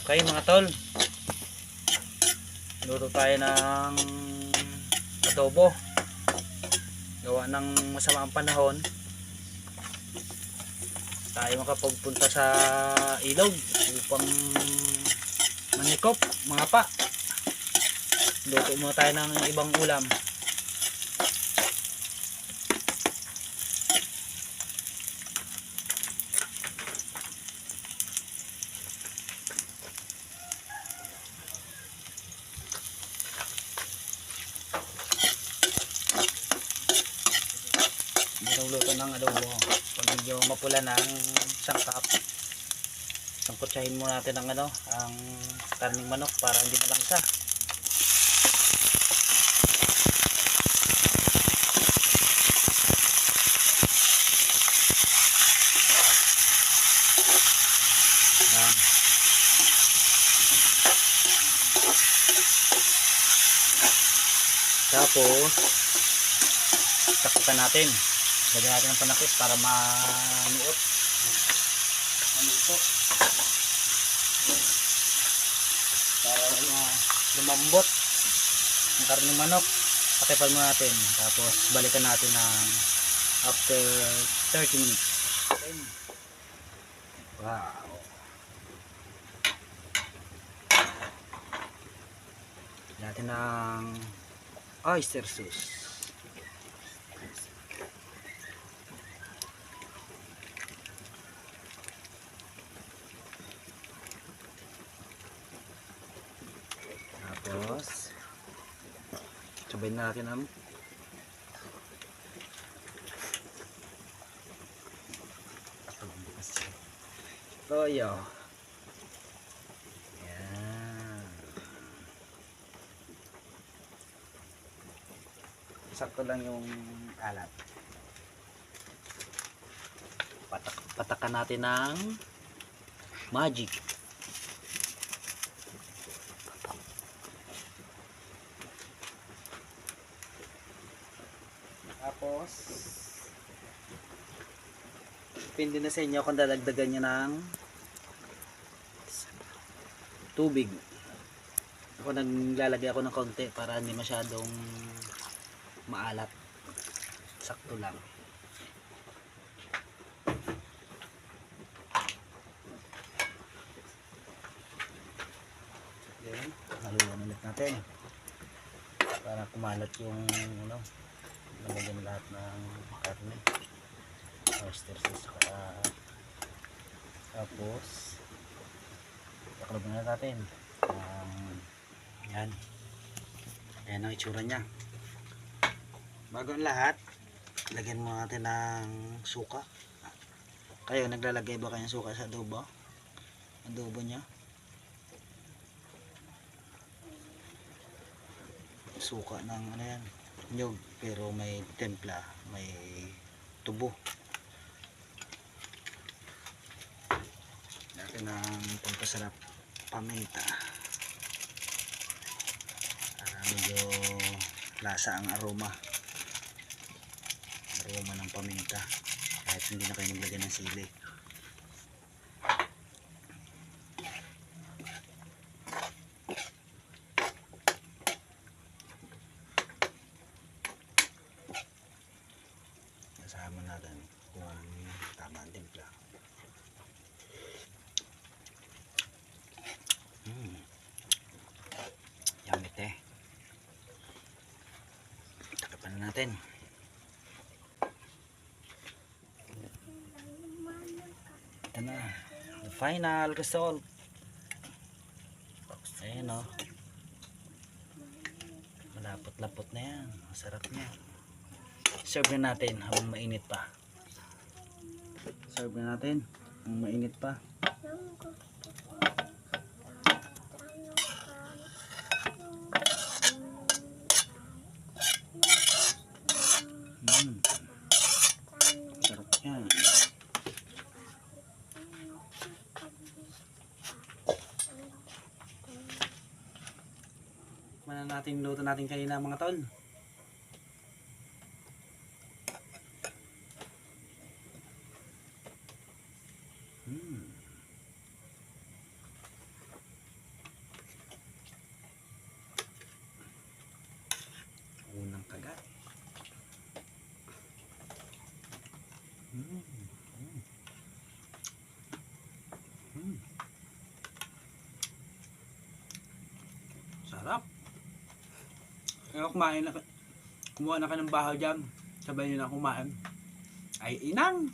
Okay mga tol, luto tayo ng adobo. Gawa ng masama ang panahon, tayo makapagpunta sa ilog upang manikop mga pa. Luto muna tayo ng ibang ulam. Luto ng adobo. Pag medyo mapula na ang sangkap, sangkutsahin muna natin ang karning manok para hindi malangsa. Yan. Tapos takutan natin. Lagyan natin ng panakit para manuot. Manuto. Para lumambot ang karning manok. Pakipan muna natin. Tapos balikan natin ng after 30 minutes. Wow. Lagyan natin ng oyster sauce. Tapos sabayin natin ang toyo. Yan. Sakto lang yung alat. Patakan natin ng magic. Tapos depende na sa inyo kung dadagdagan nyo ng tubig. Ako naglalagay ako ng konti para hindi masyadong maalat. Sakto lang. Then haluan ulit natin para kumalat yung nalagyan lahat ng karne, oyster sauce. Tapos taklob na natin. Yan. Ayan ang itsura nya. Bago ang lahat, lagyan mo natin ng suka. Kayo naglalagay ba kayo ng suka sa adobo? Adobo nya? Suka ng yan, nyug, pero may templa, may tubo. Natin ang pampasarap paminta para medyo lasa ang aroma ng paminta kahit hindi na kayo maglagay ng sili. Kasama natin kung tama ang timpla. Yummy te. Takapan natin. Ito na, the final result. Ayan o, malapot-lapot na yan. Masarap na. Serve na natin habang mainit pa. Serve na natin habang mainit pa. Sarap yan. Mana natin luto natin kanina mga tol. Kaya kumain na, kumuha na ka ng bahaw dyan. Sabay nyo na kumain. Ay inang!